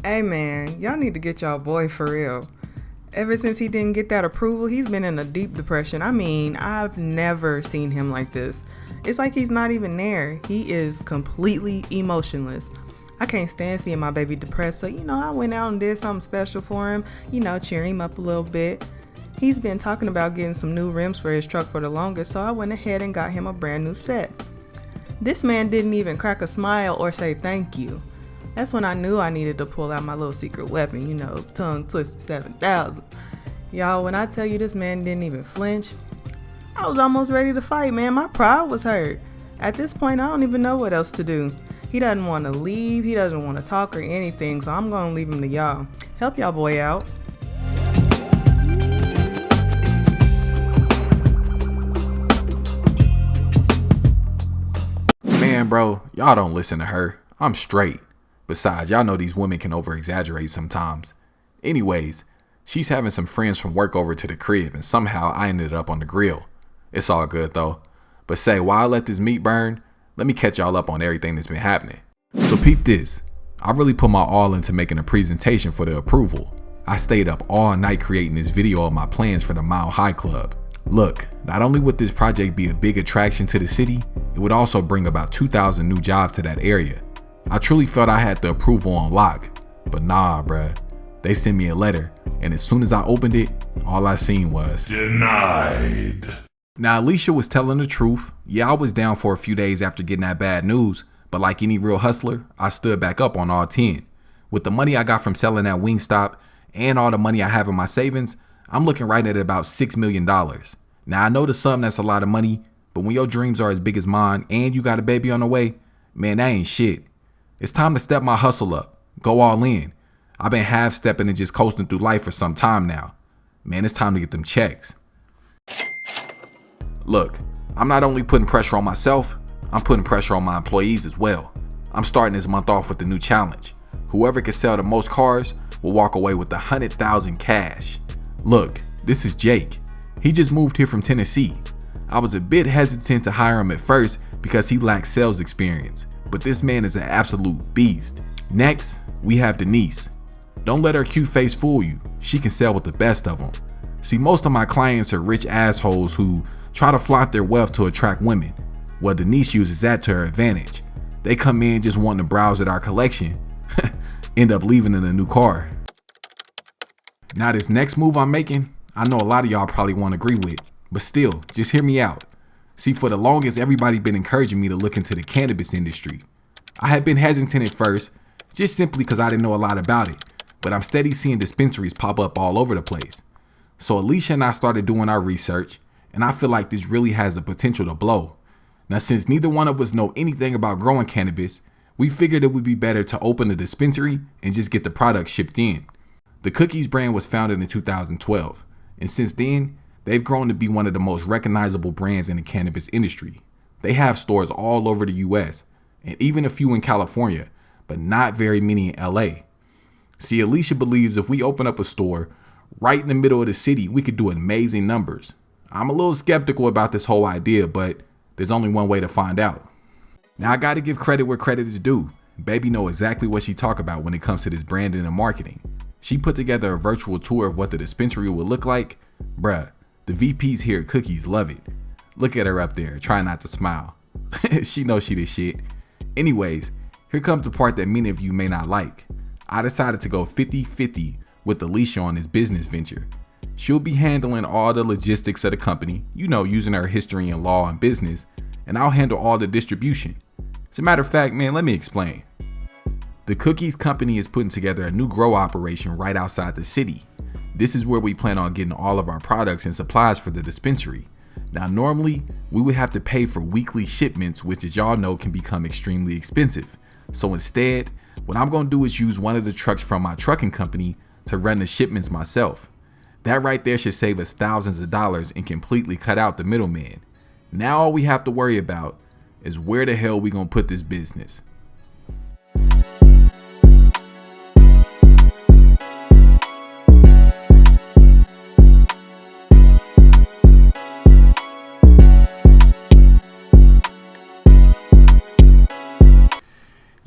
Hey man, y'all need to get y'all boy for real. Ever since he didn't get that approval, he's been in a deep depression. I mean, I've never seen him like this. It's like he's not even there. He is completely emotionless. I can't stand seeing my baby depressed, so I went out and did something special for him, cheer him up a little bit. He's been talking about getting some new rims for his truck for the longest, so I went ahead and got him a brand new set. This man didn't even crack a smile or say thank you. That's when I knew I needed to pull out my little secret weapon, tongue twisted 7000. Y'all, when I tell you this man didn't even flinch, I was almost ready to fight, man. My pride was hurt. At this point, I don't even know what else to do. He doesn't want to leave, he doesn't want to talk or anything, so I'm going to leave him to y'all. Help y'all boy out. Man, bro, y'all don't listen to her. I'm straight. Besides, y'all know these women can over-exaggerate sometimes. Anyways, she's having some friends from work over to the crib, and somehow I ended up on the grill. It's all good though. But say, while I let this meat burn, let me catch y'all up on everything that's been happening. So peep this. I really put my all into making a presentation for the approval. I stayed up all night creating this video of my plans for the Mile High Club. Look, not only would this project be a big attraction to the city, it would also bring about 2,000 new jobs to that area. I truly felt I had the approval on lock, but nah, bruh. They sent me a letter, and as soon as I opened it, all I seen was denied. Now, Alicia was telling the truth. Yeah, I was down for a few days after getting that bad news, but like any real hustler, I stood back up on all 10. With the money I got from selling that Wingstop and all the money I have in my savings, I'm looking right at about $6 million. Now, I know to some that's a lot of money, but when your dreams are as big as mine and you got a baby on the way, man, that ain't shit. It's time to step my hustle up, go all in. I've been half-stepping and just coasting through life for some time now. Man, it's time to get them checks. Look, I'm not only putting pressure on myself, I'm putting pressure on my employees as well. I'm starting this month off with a new challenge. Whoever can sell the most cars will walk away with 100,000 cash. Look, this is Jake. He just moved here from Tennessee. I was a bit hesitant to hire him at first because he lacks sales experience, but this man is an absolute beast. Next, we have Denise. Don't let her cute face fool you. She can sell with the best of them. See, most of my clients are rich assholes who try to flaunt their wealth to attract women. Well, Denise uses that to her advantage. They come in just wanting to browse at our collection, end up leaving in a new car. Now this next move I'm making, I know a lot of y'all probably won't agree with, but still, just hear me out. See, for the longest, everybody been encouraging me to look into the cannabis industry. I had been hesitant at first, just simply because I didn't know a lot about it, but I'm steady seeing dispensaries pop up all over the place. So Alicia and I started doing our research, and I feel like this really has the potential to blow. Now, since neither one of us know anything about growing cannabis, we figured it would be better to open a dispensary and just get the product shipped in. The Cookies brand was founded in 2012, and since then, they've grown to be one of the most recognizable brands in the cannabis industry. They have stores all over the US, and even a few in California, but not very many in LA. See, Alicia believes if we open up a store right in the middle of the city, we could do amazing numbers. I'm a little skeptical about this whole idea, but there's only one way to find out. Now, I gotta give credit where credit is due. Baby know exactly what she talk about when it comes to this branding and marketing. She put together a virtual tour of what the dispensary would look like. Bruh, the VPs here at Cookies love it. Look at her up there, try not to smile. She knows she the shit. Anyways, here comes the part that many of you may not like. I decided to go 50-50 with Alicia on this business venture. She'll be handling all the logistics of the company, using her history in law and business, and I'll handle all the distribution. As a matter of fact, man, let me explain. The Cookies company is putting together a new grow operation right outside the city. This is where we plan on getting all of our products and supplies for the dispensary. Now, normally, we would have to pay for weekly shipments, which as y'all know can become extremely expensive. So instead, what I'm going to do is use one of the trucks from my trucking company to run the shipments myself. That right there should save us thousands of dollars and completely cut out the middleman. Now all we have to worry about is where the hell we going to put this business.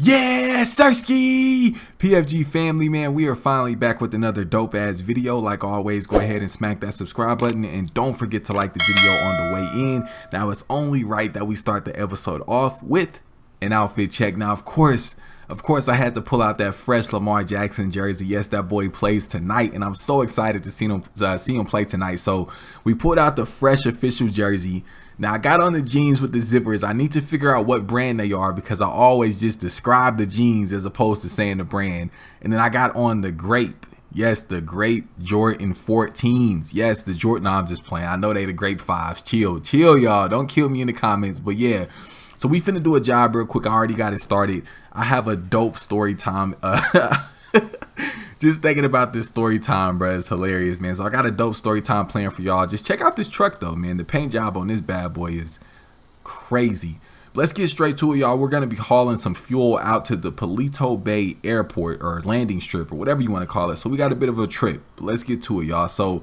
Yeah! Yes, Sirski! PFG family, man, we are finally back with another dope ass video. Like always, go ahead and smack that subscribe button and don't forget to like the video on the way in. Now, it's only right that we start the episode off with an outfit check. Now, of course, I had to pull out that fresh Lamar Jackson jersey. Yes, that boy plays tonight, and I'm so excited to see him play tonight. So we pulled out the fresh official jersey. Now, I got on the jeans with the zippers. I need to figure out what brand they are because I always just describe the jeans as opposed to saying the brand. And then I got on the grape. Yes, the grape Jordan 14s. Yes, the Jordan. No, I'm just playing. I know they the grape 5s. Chill, y'all. Don't kill me in the comments. But yeah, so we finna do a job real quick. I already got it started. I have a dope story time. Just thinking about this story time, bro, it's hilarious, man. So I got a dope story time plan for y'all. Just check out this truck though, man. The paint job on this bad boy is crazy. Let's get straight to it, y'all. We're gonna be hauling some fuel out to the Palito Bay Airport or landing strip or whatever you want to call it. So we got a bit of a trip. But let's get to it, y'all. So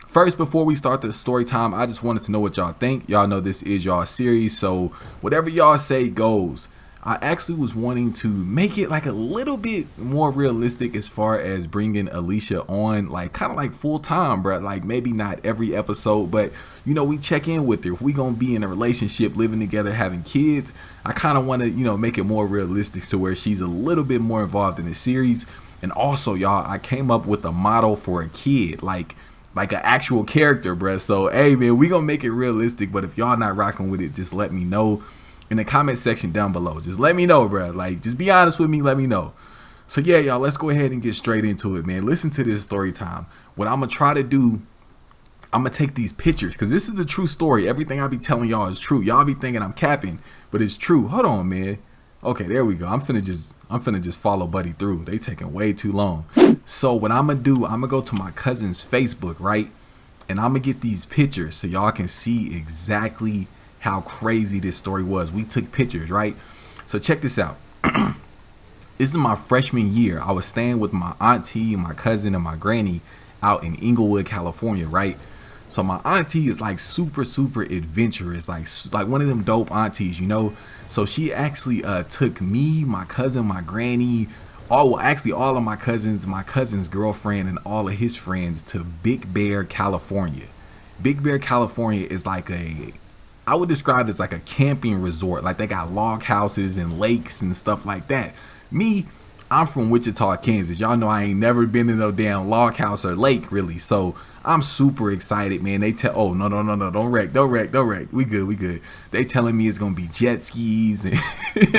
first, before we start the story time, I just wanted to know what y'all think. Y'all know this is y'all series, so whatever y'all say goes. I actually was wanting to make it like a little bit more realistic as far as bringing Alicia on, like kind of like full time, bro. Like maybe not every episode, but you know, we check in with her. If we gonna be in a relationship, living together, having kids, I kind of want to, you know, make it more realistic to where she's a little bit more involved in the series. And also, y'all, I came up with a model for a kid, like an actual character, bro. So hey, man, we gonna make it realistic. But if y'all not rocking with it, just let me know in the comment section down below. Just let me know, bro. Like, just be honest with me. Let me know. So yeah, y'all, let's go ahead and get straight into it, man. Listen to this story time. What I'm gonna try to do, I'm gonna take these pictures because this is the true story. Everything I be telling y'all is true. Y'all be thinking I'm capping, but it's true. Hold on, man. Okay, there we go. I'm finna just follow Buddy through. They taking way too long. So what I'm gonna do, I'm gonna go to my cousin's Facebook, right? And I'm gonna get these pictures so y'all can see exactly how crazy this story was. We took pictures, right? So check this out. This is my freshman year. I was staying with my auntie, my cousin, and my granny out in Inglewood, California, right? So my auntie is like super adventurous, like one of them dope aunties, you know? So she actually took me, my cousin, my granny, all of my cousin's girlfriend, and all of his friends to Big Bear, California. Big Bear, California is like I would describe it as like a camping resort. Like they got log houses and lakes and stuff like that. Me, I'm from Wichita, Kansas. Y'all know I ain't never been in no damn log house or lake really. So I'm super excited, man. They tell, oh, no, don't wreck. We good. They telling me it's gonna be jet skis. And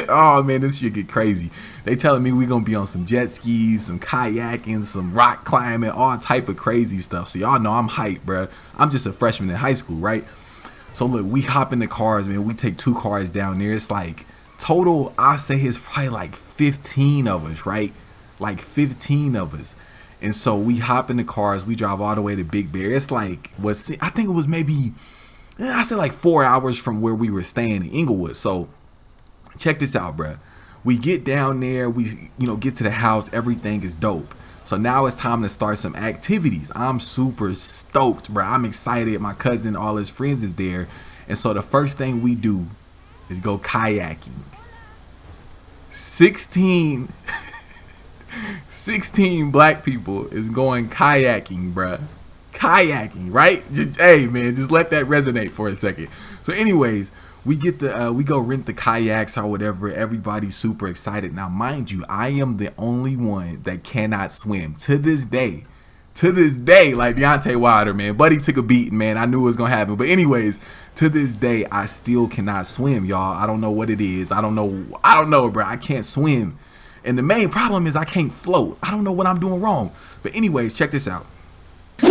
oh man, this shit get crazy. They telling me we gonna be on some jet skis, some kayaking, some rock climbing, all type of crazy stuff. So y'all know I'm hyped, bro. I'm just a freshman in high school, right? So look, we hop in the cars, man. We take 2 cars down there. It's like total, I say it's probably like 15 of us, right? Like 15 of us. And so we hop in the cars. We drive all the way to Big Bear. It's like, I think it was maybe, I said like 4 hours from where we were staying in Inglewood. So check this out, bro. We get down there. We, get to the house. Everything is dope. So now it's time to start some activities. I'm super stoked, bro. I'm excited. My cousin, all his friends is there. And so the first thing we do is go kayaking. 16 black people is going kayaking, bro. Kayaking, right? Hey, man, just let that resonate for a second. So anyways, we go rent the kayaks or whatever. Everybody's super excited. Now, mind you, I am the only one that cannot swim to this day. Like Deontay Wilder, man. Buddy took a beating, man. I knew it was gonna happen. But anyways, to this day, I still cannot swim, y'all. I don't know what it is. I don't know, bro. I can't swim. And the main problem is I can't float. I don't know what I'm doing wrong. But anyways, check this out.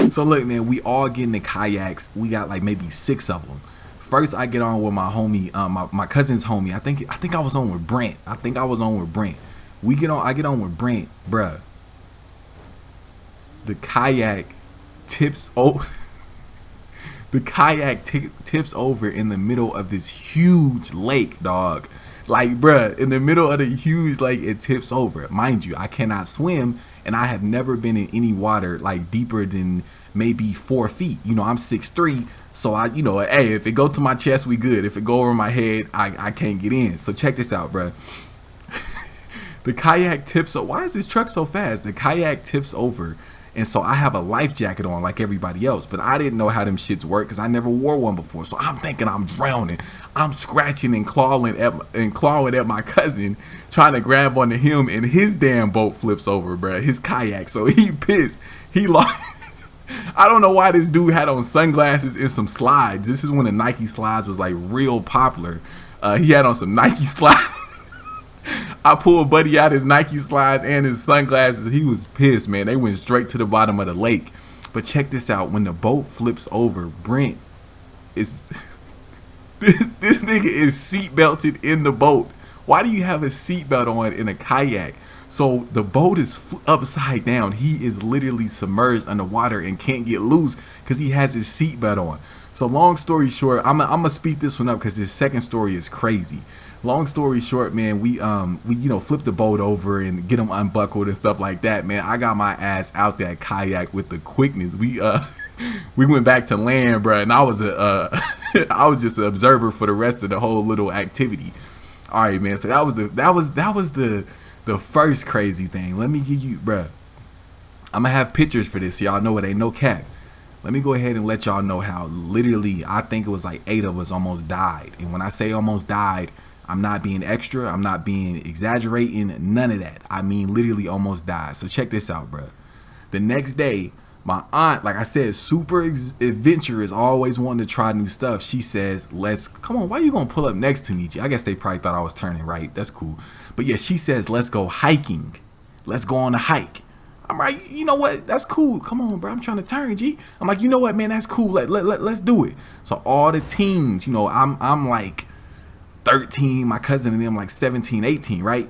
So look, man, we all get in the kayaks. We got like maybe 6 of them. First, I get on with my homie, my cousin's homie. I think I was on with Brent. I get on with Brent, bruh. The kayak tips over. The kayak tips over in the middle of this huge lake, dog. Like, bruh, in the middle of the huge lake, it tips over. Mind you, I cannot swim, and I have never been in any water like deeper than maybe 4 feet. I'm 6'3", so hey, if it go to my chest, we good. If it go over my head, I can't get in. So check this out, bruh. The kayak tips. So why is this truck so fast? The kayak tips over. And so I have a life jacket on like everybody else, but I didn't know how them shits work because I never wore one before. So I'm thinking I'm drowning. I'm scratching and clawing at my cousin, trying to grab onto him, and his damn boat flips over, bruh. His kayak. So he pissed. He lost. I don't know why this dude had on sunglasses and some slides. This is when the Nike slides was like real popular. He had on some Nike slides. I pulled Buddy out his Nike slides and his sunglasses. He was pissed, man. They went straight to the bottom of the lake. But check this out. When the boat flips over, Brent is... this nigga is seat belted in the boat. Why do you have a seatbelt on in a kayak? So the boat is upside down. He is literally submerged underwater and can't get loose because he has his seatbelt on. So long story short, I'm gonna speed this one up because his second story is crazy. Long story short, man, we flip the boat over and get him unbuckled and stuff like that, man. I got my ass out that kayak with the quickness. We went back to land, bro, and I was I was just an observer for the rest of the whole little activity. All right, man. So that was the first crazy thing. Let me give you, bro. I'm gonna have pictures for this, so y'all know it ain't no cap. Let me go ahead and let y'all know how literally I think it was like 8 of us almost died. And when I say almost died, I'm not being extra. I'm not being exaggerating. None of that. I mean, literally almost died. So check this out, bro. The next day, my aunt, like I said, super adventurous, always wanting to try new stuff. She says, come on, why are you going to pull up next to me, G? I guess they probably thought I was turning right. That's cool. But yeah, she says, let's go hiking. Let's go on a hike. I'm like, you know what? That's cool. Come on, bro. I'm trying to turn, G. I'm like, you know what, man? That's cool. Let's do it. So all the teens, I'm like 13, my cousin and them like 17, 18, right?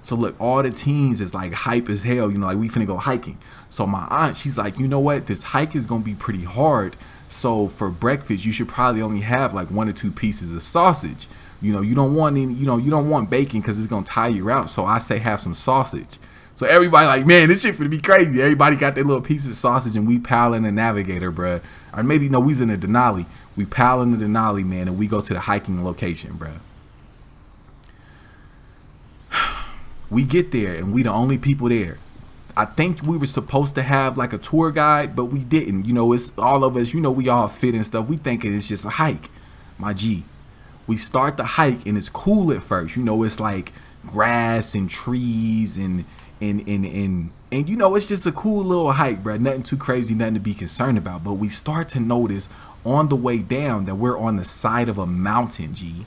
So look, all the teens is like hype as hell, like we finna go hiking. So my aunt, she's like, you know what? This hike is gonna be pretty hard. So for breakfast, you should probably only have like 1 or 2 pieces of sausage. You don't want any, you don't want bacon because it's gonna tire you out. So I say have some sausage. So everybody like, man, this shit finna be crazy. Everybody got their little pieces of sausage and we pile in the Navigator, bruh. Or maybe, no, we's in the Denali. We pile in the Denali, man, and we go to the hiking location, bruh. We get there and we the only people there. I think we were supposed to have like a tour guide, but we didn't. It's all of us, we all fit and stuff. We thinking it's just a hike. My G. We start the hike and it's cool at first. It's like grass and trees and it's just a cool little hike, bro. Nothing too crazy, nothing to be concerned about. But we start to notice on the way down that we're on the side of a mountain, G.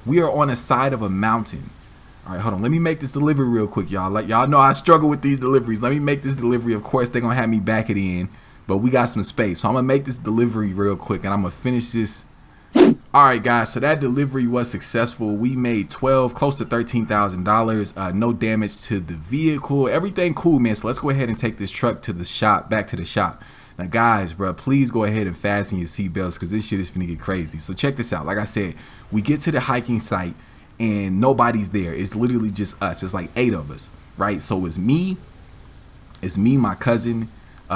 We are on the side of a mountain. All right, hold on. Let me make this delivery real quick, y'all. Like, y'all know I struggle with these deliveries. Let me make this delivery. Of course, they're going to have me back it in, but we got some space. So I'm going to make this delivery real quick, and I'm going to finish this. All right, guys. So that delivery was successful. We made close to $13,000. No damage to the vehicle. Everything cool, man. So let's go ahead and take this truck to the shop, back to the shop. Now, guys, bro, please go ahead and fasten your seatbelts because this shit is finna get crazy. So check this out. Like I said, we get to the hiking site. And nobody's there. It's literally just us. It's like 8 of us, right? So it's me, my cousin,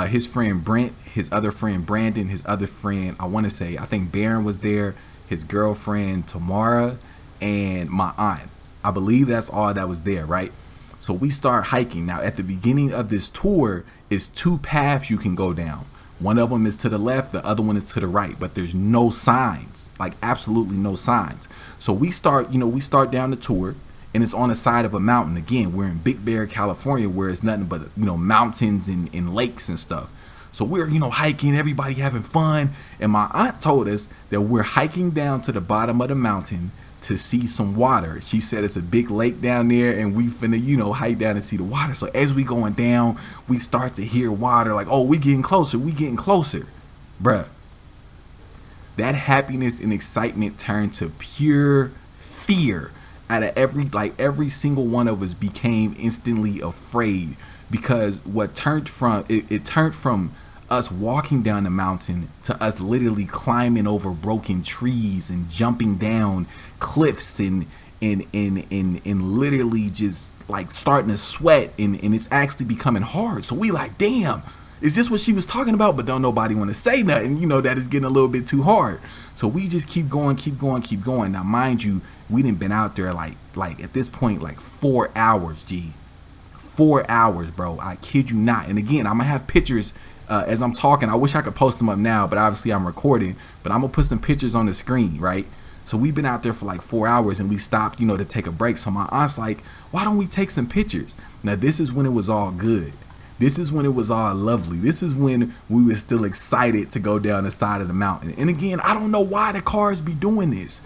his friend Brent, his other friend Brandon, his other friend, I think Baron was there, his girlfriend Tamara, and my aunt. I believe that's all that was there, right? So we start hiking. Now, at the beginning of this tour, is 2 paths you can go down. One of them is to the left, the other one is to the right, but there's no signs, like absolutely no signs. So we start down the tour and it's on the side of a mountain. Again, we're in Big Bear, California, where it's nothing but, mountains and lakes and stuff. So we're, hiking, everybody having fun. And my aunt told us that we're hiking down to the bottom of the mountain to see some water. She said it's a big lake down there and we finna, hike down and see the water. So as we going down, we start to hear water like, oh, we getting closer. Bruh. That happiness and excitement turned to pure fear. Out of every single one of us became instantly afraid because what turned from, it turned from us walking down the mountain to us literally climbing over broken trees and jumping down cliffs and literally just like starting to sweat and it's actually becoming hard. So we like, damn, Is this what she was talking about? But don't nobody want to say nothing. You know, that is getting a little bit too hard. So we just keep going. Now, mind you, we done been out there like at this point, like 4 hours, G. 4 hours, bro. I kid you not. And again, I'm going to have pictures as I'm talking. I wish I could post them up now, but obviously I'm recording. But I'm going to put some pictures on the screen, right? So we've been out there for like 4 hours and we stopped, you know, to take a break. So my aunt's like, why don't we take some pictures? Now, this is when it was all good. This is when it was all lovely. This is when we were still excited to go down the side of the mountain. And again, I don't know why the cars be doing this.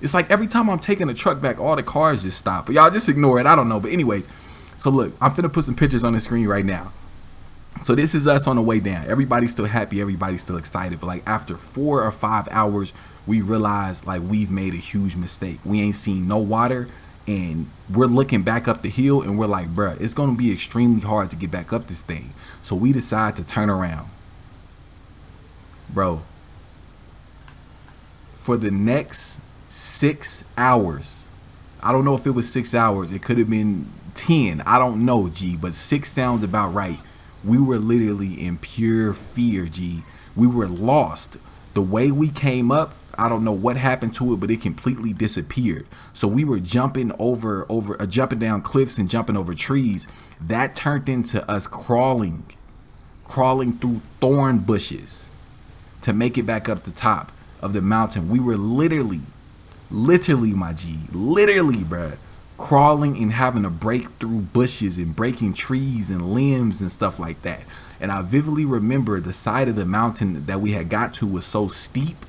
It's like every time I'm taking the truck back, all the cars just stop. But y'all just ignore it. I don't know. But anyways, so look, I'm finna put some pictures on the screen right now. So this is us on the way down. Everybody's still happy. Everybody's still excited. But like after 4 or 5 hours, we realized like we've made a huge mistake. We ain't seen no water. And we're looking back up the hill and we're like, bruh, it's going to be extremely hard to get back up this thing. So we decide to turn around. Bro, for the next 6 hours, I don't know if it was 6 hours. It could have been 10. I don't know, G, but 6 sounds about right. We were literally in pure fear, G. We were lost. The way we came up, I don't know what happened to it, but it completely disappeared. So we were jumping jumping down cliffs and jumping over trees. That turned into us crawling through thorn bushes to make it back up the top of the mountain. We were literally, my G, bruh, crawling and having to break through bushes and breaking trees and limbs and stuff like that. And I vividly remember the side of the mountain that we had got to was so steep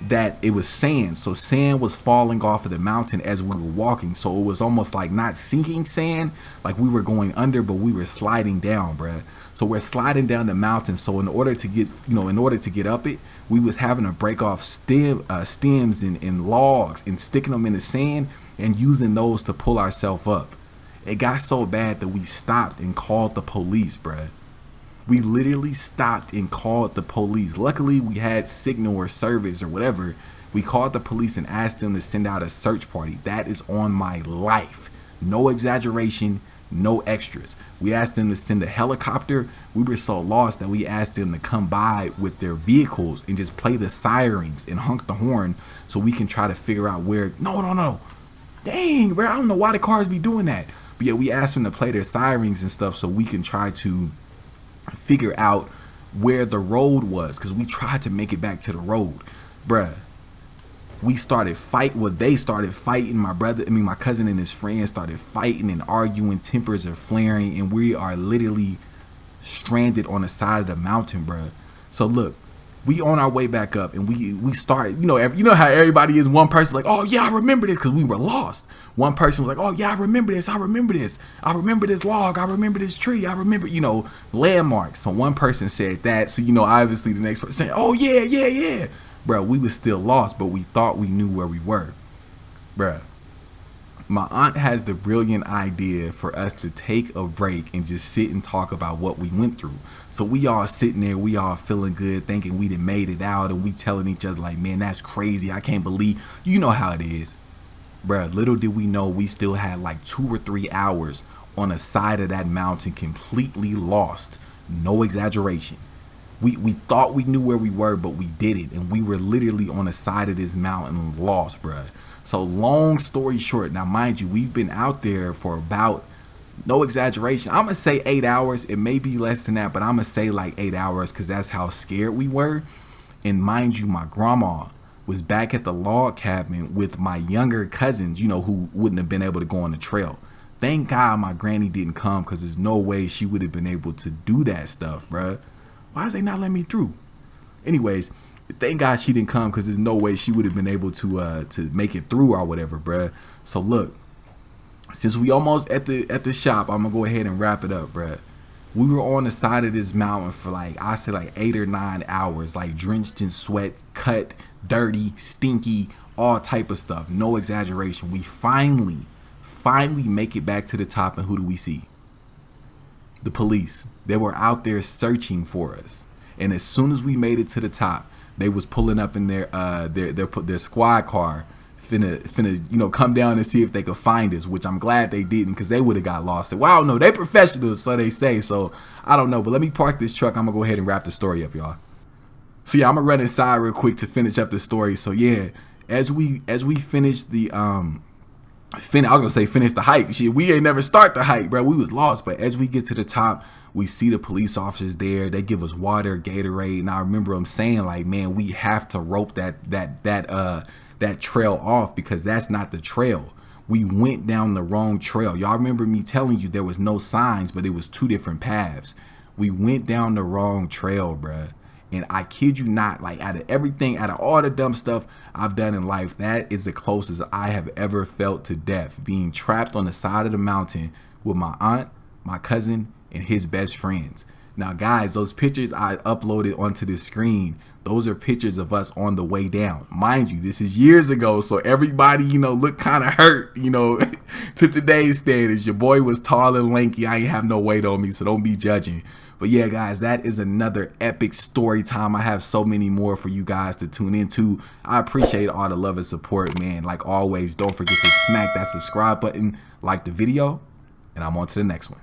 that it was sand. So sand was falling off of the mountain as we were walking. So it was almost like not sinking sand, like we were going under, but we were sliding down, bruh. So we're sliding down the mountain. So in order to get up it, we was having to break off stems and logs and sticking them in the sand and using those to pull ourselves up. It got so bad that we stopped and called the police, bruh. We literally stopped and called the police. Luckily, we had signal or service or whatever. We called the police and asked them to send out a search party. That is on my life. No exaggeration, no extras. We asked them to send a helicopter. We were so lost that we asked them to come by with their vehicles and just play the sirens and honk the horn so we can try to figure out where. No. Dang, bro. I don't know why the cars be doing that. But yeah, we asked them to play their sirens and stuff so we can try to figure out where the road was, because we tried to make it back to the road, bruh. They started fighting. My cousin and his friends started fighting and arguing. Tempers are flaring, and we are literally stranded on the side of the mountain, bruh. So look, we on our way back up, and we started, you know how everybody is. One person like, oh yeah, I remember this, because we were lost. One person was like, oh yeah, I remember this log, I remember this tree, I remember, landmarks. So one person said that, so obviously the next person said, oh yeah, bro. We was still lost, but we thought we knew where we were, bruh. My aunt has the brilliant idea for us to take a break and just sit and talk about what we went through. So we all sitting there, we all feeling good, thinking we done made it out, and we telling each other like, man, that's crazy. I can't believe, you know how it is. Bruh, little did we know we still had like 2 or 3 hours on the side of that mountain completely lost. No exaggeration. We thought we knew where we were, but we didn't. And we were literally on the side of this mountain lost, bruh. So long story short, now mind you, we've been out there for about, no exaggeration, I'm going to say 8 hours. It may be less than that, but I'm going to say like 8 hours because that's how scared we were. And mind you, my grandma was back at the log cabin with my younger cousins, who wouldn't have been able to go on the trail. Thank God my granny didn't come, because there's no way she would have been able to do that stuff, bruh. Why is they not letting me through? Anyways, thank God she didn't come, because there's no way she would have been able to make it through or whatever, bruh. So look, since we almost at the shop, I'm gonna go ahead and wrap it up, bruh. We were on the side of this mountain for like 8 or 9 hours, like drenched in sweat, cut, dirty, stinky, all type of stuff. No exaggeration. We finally make it back to the top, and who do we see? The police. They were out there searching for us. And as soon as we made it to the top, they was pulling up in their squad car, finna, you know, come down and see if they could find us, which I'm glad they didn't, because they would have got lost. Well, I don't know, they professionals, so they say, so I don't know. But let me park this truck. I'm gonna go ahead and wrap the story up, y'all. So yeah, I'm gonna run inside real quick to finish up the story. So yeah, as we finish the finish the hike. Shit, we ain't never start the hike, bro. We was lost. But as we get to the top, we see the police officers there. They give us water, Gatorade, and I remember them saying, like, man, we have to rope that trail off, because that's not the trail. We went down the wrong trail. Y'all remember me telling you there was no signs, but it was 2 different paths. We went down the wrong trail, bruh. And I kid you not, like, out of all the dumb stuff I've done in life, that is the closest I have ever felt to death, being trapped on the side of the mountain with my aunt, my cousin, and his best friends. Now, guys, those pictures I uploaded onto this screen, those are pictures of us on the way down. Mind you, this is years ago, so everybody, you know, looked kind of hurt, you know, to today's standards. Your boy was tall and lanky. I ain't have no weight on me, so don't be judging. But yeah, guys, that is another epic story time. I have so many more for you guys to tune into. I appreciate all the love and support, man. Like always, don't forget to smack that subscribe button, like the video, and I'm on to the next one.